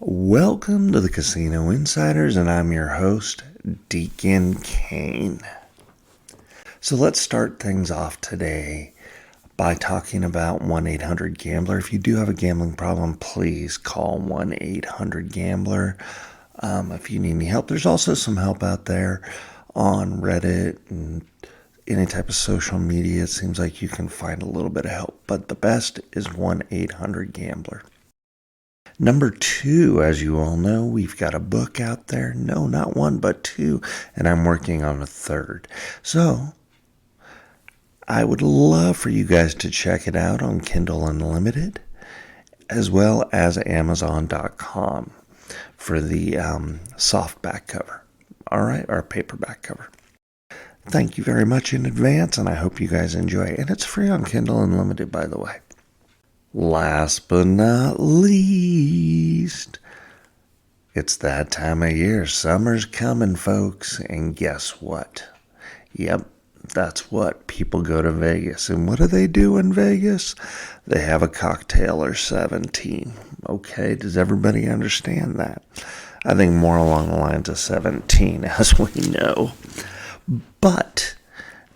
Welcome to the Casino Insiders, and I'm your host, Deacon Kaine. So let's start things off today by talking about 1-800-GAMBLER. If you do have a gambling problem, please call 1-800-GAMBLER. If you need any help, there's also some help out there on Reddit and any type of social media. It seems like you can find a little bit of help, but the best is 1-800-GAMBLER. Number 2, as you all know, we've got a book out there. No, not one, but 2, and I'm working on a 3rd. So I would love for you guys to check it out on Kindle Unlimited, as well as Amazon.com for the softback cover, all right, or paperback cover. Thank you very much in advance, and I hope you guys enjoy it. And it's free on Kindle Unlimited, by the way. Last but not least, it's that time of year. Summer's coming, folks. And guess what? Yep, that's what. People go to Vegas. And what do they do in Vegas? They have a cocktail or 17. Okay, does everybody understand that? I think more along the lines of 17, as we know. But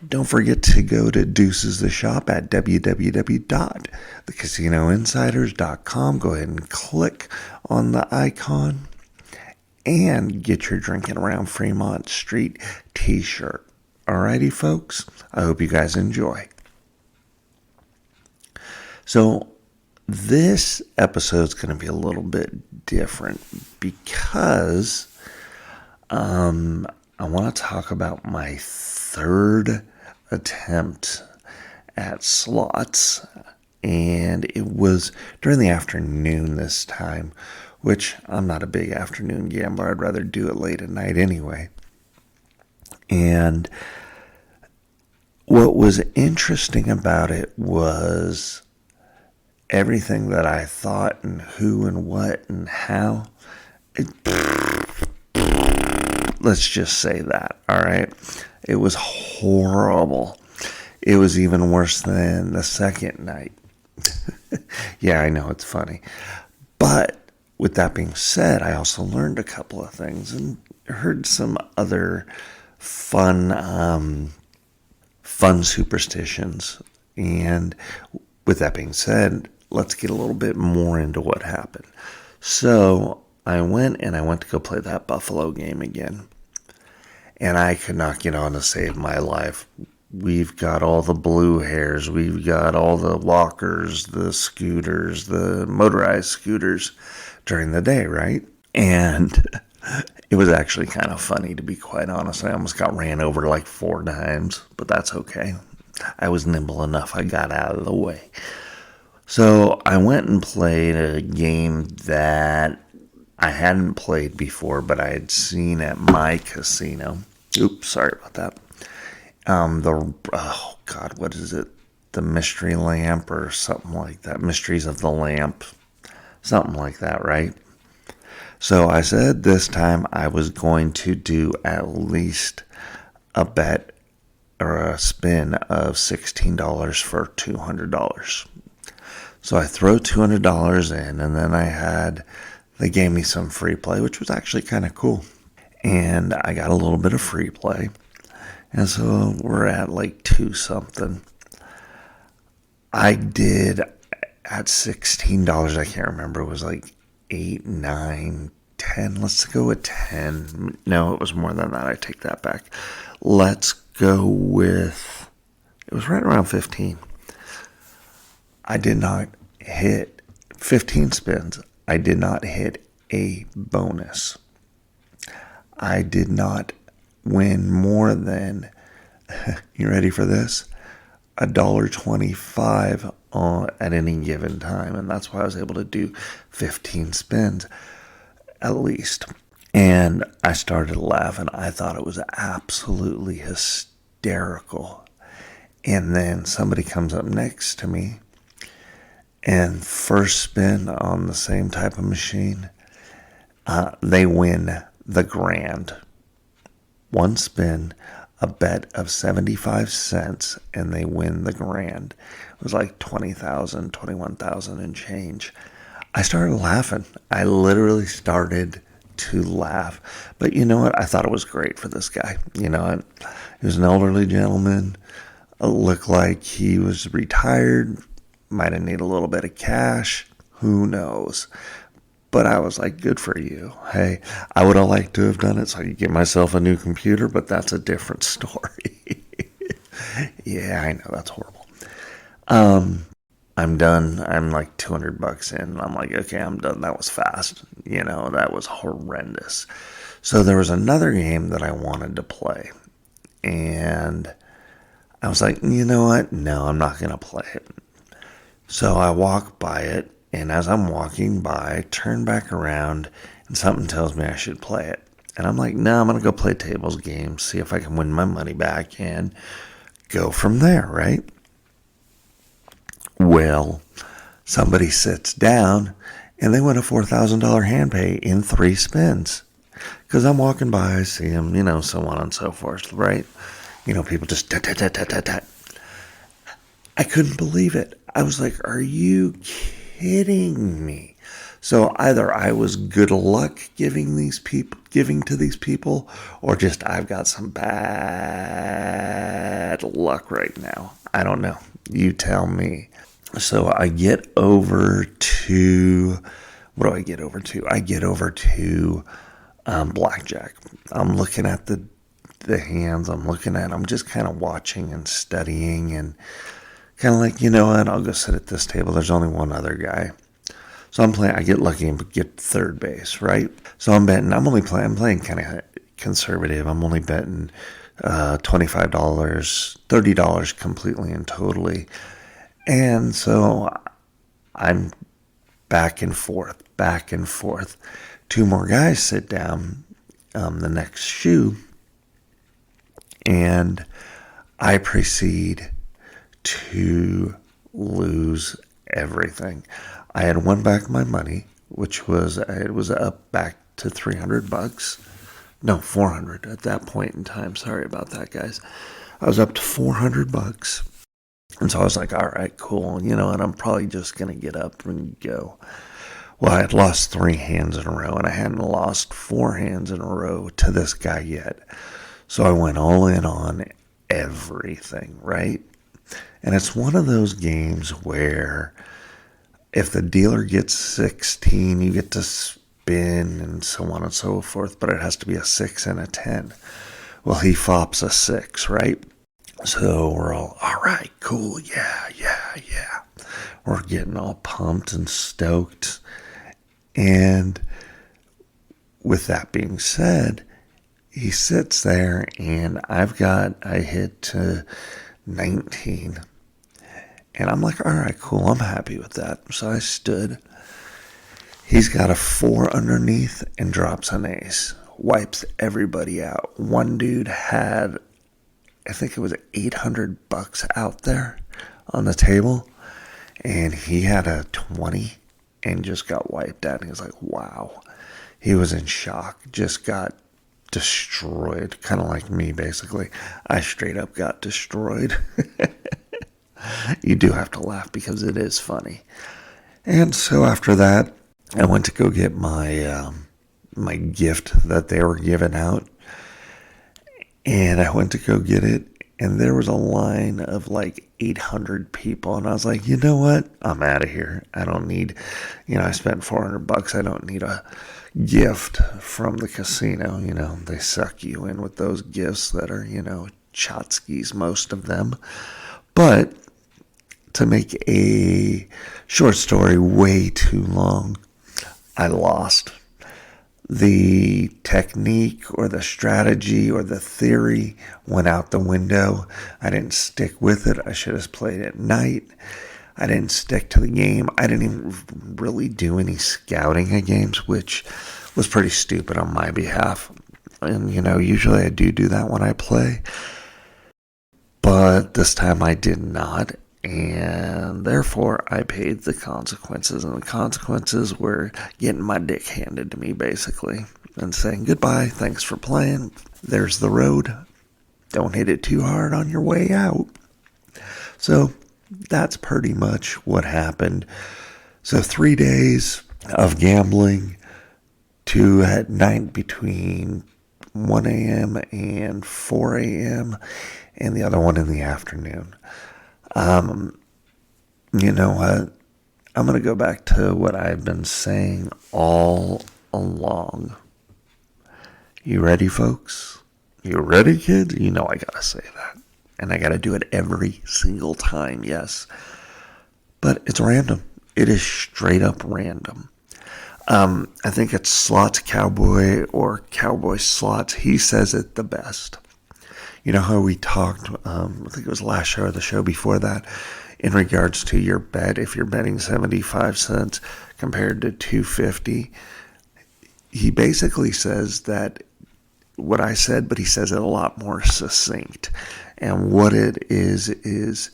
don't forget to go to Deuces the shop at www.thecasinoinsiders.com. Go ahead and click on the icon and get your Drinking Around Fremont Street t-shirt. Alrighty, folks. I hope you guys enjoy. So this episode's going to be a little bit different because I want to talk about my 3rd attempt at slots, and it was during the afternoon this time, which I'm not a big afternoon gambler. I'd rather do it late at night anyway. And what was interesting about it was everything that I thought and who and what and how. Let's just say that, all right? It was horrible. It was even worse than the second night. Yeah, I know, it's funny. But with that being said, I also learned a couple of things and heard some other fun superstitions. And with that being said, let's get a little bit more into what happened. So I went to go play that Buffalo game again. And I could not get on to save my life. We've got all the blue hairs. We've got all the walkers, the scooters, the motorized scooters during the day, right? And it was actually kind of funny, to be quite honest. I almost got ran over like 4 times, but that's okay. I was nimble enough. I got out of the way. So I went and played a game that I hadn't played before, but I had seen at my casino. Oops, sorry about that. What is it? The Mystery Lamp or something like that. Mysteries of the Lamp. Something like that, right? So I said this time I was going to do at least a bet or a spin of $16 for $200. So I throw $200 in, and then they gave me some free play, which was actually kind of cool. And I got a little bit of free play. And so we're at like 2-something. I did at $16, I can't remember. It was like 8, 9, 10. Let's go with 10. No, it was more than that. I take that back. Let's go with, it was right around 15. I did not hit 15 spins. I did not hit a bonus. I did not win more than, you ready for this? $1.25 at any given time. And that's why I was able to do 15 spins at least. And I started laughing. I thought it was absolutely hysterical. And then somebody comes up next to me, and first spin on the same type of machine, they win the grand. One spin, a bet of 75 cents, and they win the grand. It was like 20,000, 21,000 and change. I started laughing. I literally started to laugh. But you know what? I thought it was great for this guy. He was an elderly gentleman. Looked like he was retired. Might have needed a little bit of cash. Who knows? But I was like, good for you. Hey, I would have liked to have done it so I could get myself a new computer, but that's a different story. Yeah, I know, that's horrible. I'm done. I'm like $200 in. And I'm like, okay, I'm done. That was fast. That was horrendous. So there was another game that I wanted to play. And I was like, you know what? No, I'm not going to play it. So I walk by it. And as I'm walking by, I turn back around and something tells me I should play it. And I'm like, no, I'm going to go play tables games, see if I can win my money back and go from there, right? Well, somebody sits down and they win a $4,000 hand pay in 3 spins. Because I'm walking by, I see them, so on and so forth, right? People just tat. I couldn't believe it. I was like, are you kidding me? So either I was good luck giving to these people, or just I've got some bad luck right now. I don't know. You tell me. So I get over to, what do I get over to? I get over to blackjack. I'm looking at the hands. I'm just kind of watching and studying and kind of like, you know what, I'll go sit at this table. There's only one other guy. So I'm playing, I get lucky and get third base, right? So I'm playing kind of conservative. I'm only betting $25, $30 completely and totally. And so I'm back and forth. 2 more guys sit down the next shoe, and I proceed to lose everything. I had won back my money, which was up back to $300. No, 400 at that point in time. Sorry about that, guys. I was up to $400. And so I was like, all right, cool. And I'm probably just going to get up and go. Well, I had lost 3 hands in a row, and I hadn't lost 4 hands in a row to this guy yet. So I went all in on everything, right? And it's one of those games where if the dealer gets 16, you get to spin and so on and so forth, but it has to be a 6 and a 10. Well, he fops a 6, right? So we're all right, cool, yeah. We're getting all pumped and stoked. And with that being said, he sits there and I hit to 19. And I'm like, all right, cool, I'm happy with that. So I stood. He's got a 4 underneath and drops an ace. Wipes everybody out. One dude had, I think it was $800 out there on the table. And he had a 20 and just got wiped out. And he was like, wow. He was in shock. Just got destroyed. Kind of like me, basically. I straight up got destroyed. You do have to laugh because it is funny. And so after that, I went to go get my my gift that they were giving out. And I went to go get it. And there was a line of like 800 people. And I was like, you know what? I'm out of here. I don't need, I spent $400. I don't need a gift from the casino. They suck you in with those gifts that are, tchotchkes, most of them. But to make a short story way too long, I lost. The technique or the strategy or the theory went out the window. I didn't stick with it. I should have played at night. I didn't stick to the game. I didn't even really do any scouting of games, which was pretty stupid on my behalf. And, usually I do that when I play. But this time I did not. And therefore, I paid the consequences. And the consequences were getting my dick handed to me, basically. And saying, goodbye, thanks for playing. There's the road. Don't hit it too hard on your way out. So, that's pretty much what happened. So 3 days, of gambling, two at night between 1 a.m. and 4 a.m., and the other one in the afternoon. You know what? I'm going to go back to what I've been saying all along. You ready, folks? You ready, kids? You know I got to say that. And I got to do it every single time, yes. But it's random. It is straight up random. I think it's Slots Cowboy or Cowboy Slots. He says it the best. You know how we talked, I think it was last show or the show before that, in regards to your bet, if you're betting 75 cents compared to 250. He basically says that what I said, but he says it a lot more succinct. And what it is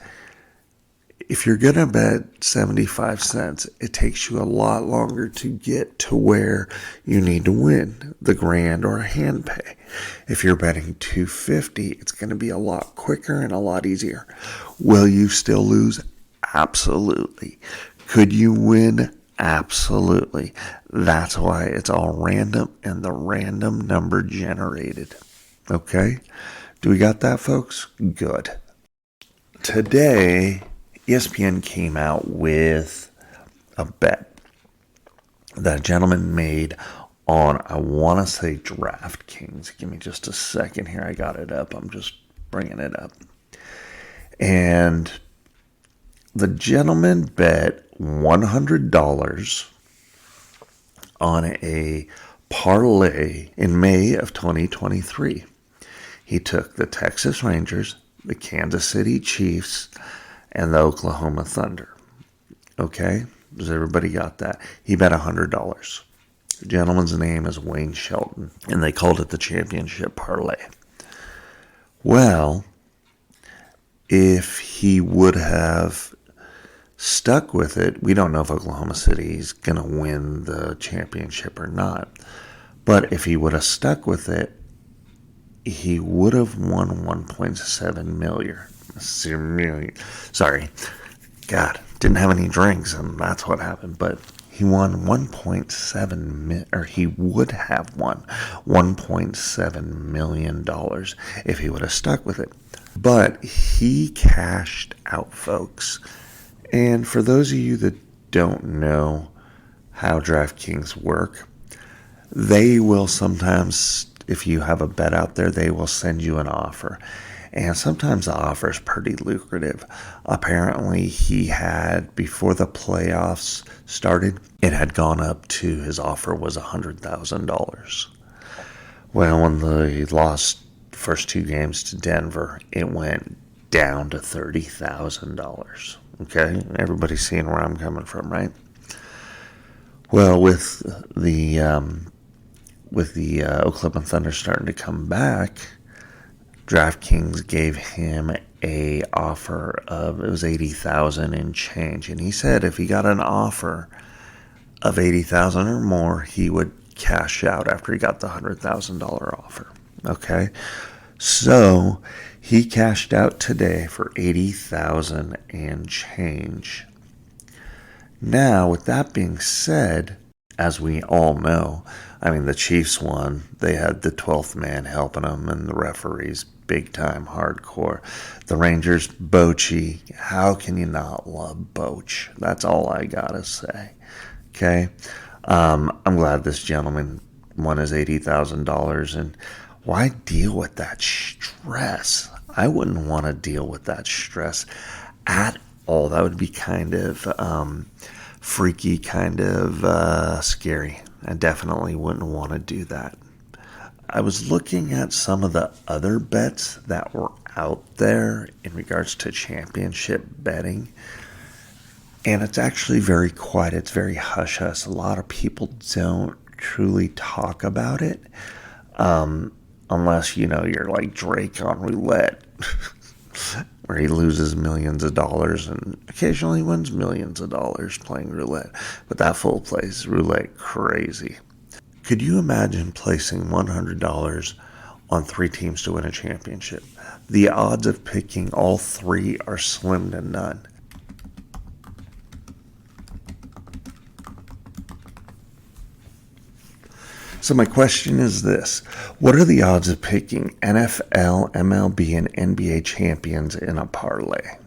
if you're going to bet 75 cents, it takes you a lot longer to get to where you need to win, the grand or a hand pay. If you're betting 250, it's going to be a lot quicker and a lot easier. Will you still lose? Absolutely. Could you win? Absolutely. That's why it's all random and the random number generated. Okay? Do we got that, folks? Good. Today, ESPN came out with a bet that a gentleman made on, I want to say, DraftKings. Give me just a second here. I got it up. I'm just bringing it up. And the gentleman bet $100 on a parlay in May of 2023. He took the Texas Rangers, the Kansas City Chiefs, and the Oklahoma Thunder. Okay? Does everybody got that? He bet $100. The gentleman's name is Wayne Shelton, and they called it the championship parlay. Well, if he would have stuck with it, we don't know if Oklahoma City is going to win the championship or not. But if he would have stuck with it, he would have won $1.7 million. Sorry. God, didn't have any drinks, and that's what happened. But he won 1.7 million, or he would have won $1.7 million if he would have stuck with it. But he cashed out, folks. And for those of you that don't know how DraftKings work, they will sometimes, if you have a bet out there, they will send you an offer. And sometimes the offer is pretty lucrative. Apparently, he had, before the playoffs started, it had gone up to, his offer was $100,000. Well, when they lost the first two games to Denver, it went down to $30,000. Okay? Everybody's seeing where I'm coming from, right? Well, with the Oklahoma Thunder starting to come back, DraftKings gave him a offer of, it was $80,000 and change, and he said if he got an offer of $80,000 or more, he would cash out after he got the $100,000 offer. Okay, so he cashed out today for $80,000 and change. Now, with that being said, as we all know, I mean, the Chiefs won. They had the 12th man helping them, and the referees big time hardcore. The Rangers, Bochy. How can you not love Boch? That's all I gotta say. Okay? I'm glad this gentleman won his $80,000, and why deal with that stress? I wouldn't want to deal with that stress at all. That would be kind of freaky, kind of scary. I definitely wouldn't want to do that. I was looking at some of the other bets that were out there in regards to championship betting, and it's actually very quiet. It's very hush-hush. A lot of people don't truly talk about it, unless, you know, you're like Drake on roulette, where he loses millions of dollars and occasionally wins millions of dollars playing roulette. But that fool plays roulette crazy. Could you imagine placing $100 on 3 teams to win a championship? The odds of picking all 3 are slim to none. So my question is this. What are the odds of picking NFL, MLB, and NBA champions in a parlay?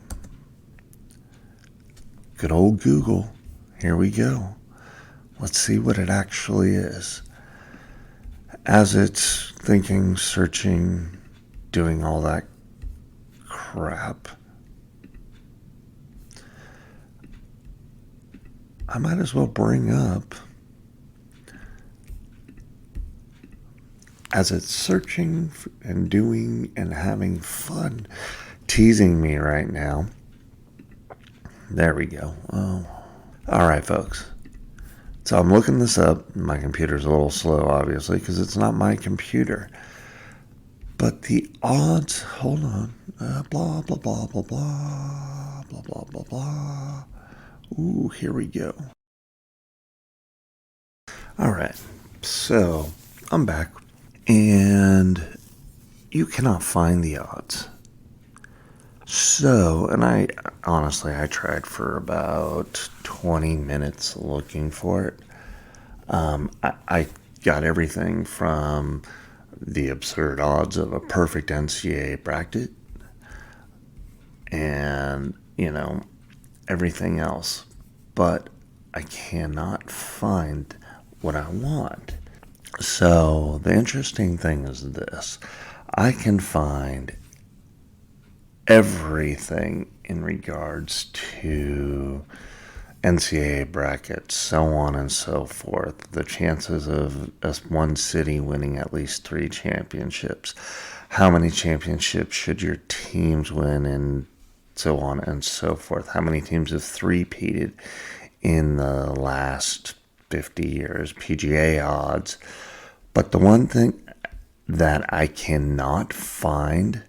Good old Google. Here we go. Let's see what it actually is. As it's thinking, searching, doing all that crap, I might as well bring up, as it's searching and doing and having fun, teasing me right now. There we go. Oh. All right, folks. So I'm looking this up. My computer's a little slow, obviously, because it's not my computer. But the odds, hold on. Blah, blah, blah, blah, blah, blah, blah, blah, blah. Ooh, here we go. All right. So I'm back. And you cannot find the odds. So, and I tried for about 20 minutes looking for it. I got everything from the absurd odds of a perfect NCAA bracket and, everything else. But I cannot find what I want. So, the interesting thing is this. I can find everything in regards to NCAA brackets, so on and so forth. The chances of one city winning at least 3 championships. How many championships should your teams win, and so on and so forth. How many teams have three-peated in the last 50 years? PGA odds. But the one thing that I cannot find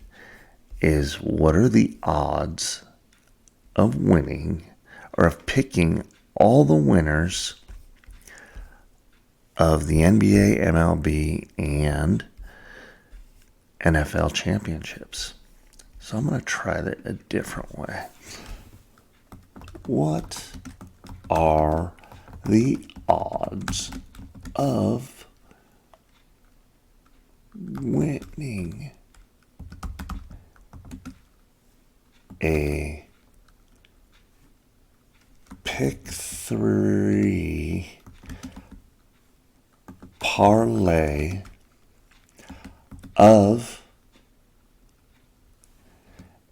is what are the odds of winning or of picking all the winners of the NBA, MLB, and NFL championships. So I'm going to try that a different way. What are the odds of winning a pick 3 parlay of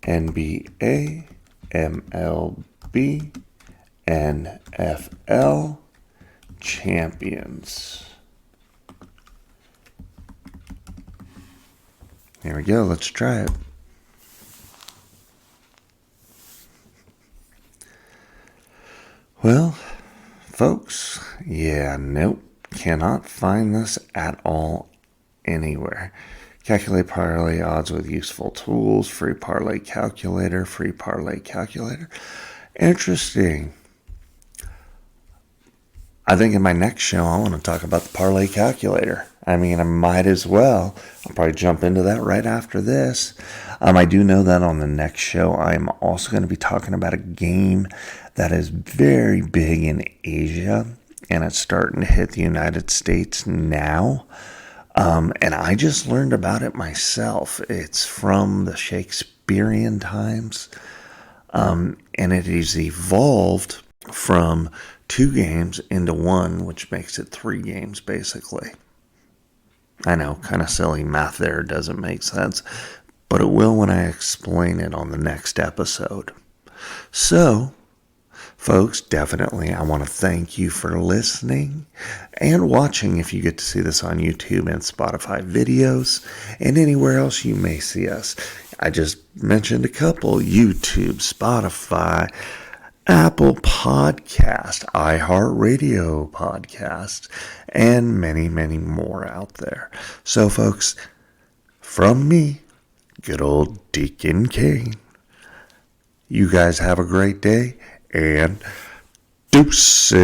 NBA, MLB, NFL champions? Here we go. Let's try it. Well, folks, nope, cannot find this at all anywhere. Calculate parlay odds with useful tools, free parlay calculator. Interesting. I think in my next show, I want to talk about the parlay calculator. I might as well. I'll probably jump into that right after this. I do know that on the next show, I'm also going to be talking about a game that is very big in Asia, and it's starting to hit the United States now. And I just learned about it myself. It's from the Shakespearean times, and it has evolved from 2 games into 1, which makes it 3 games, basically. I know, kind of silly math there, doesn't make sense, but it will when I explain it on the next episode. So, folks, definitely I want to thank you for listening and watching if you get to see this on YouTube and Spotify videos and anywhere else you may see us. I just mentioned a couple: YouTube, Spotify, Apple Podcast, iHeartRadio Podcast, and many, many more out there. So, folks, from me, good old Deacon Kaine, you guys have a great day, and deuces.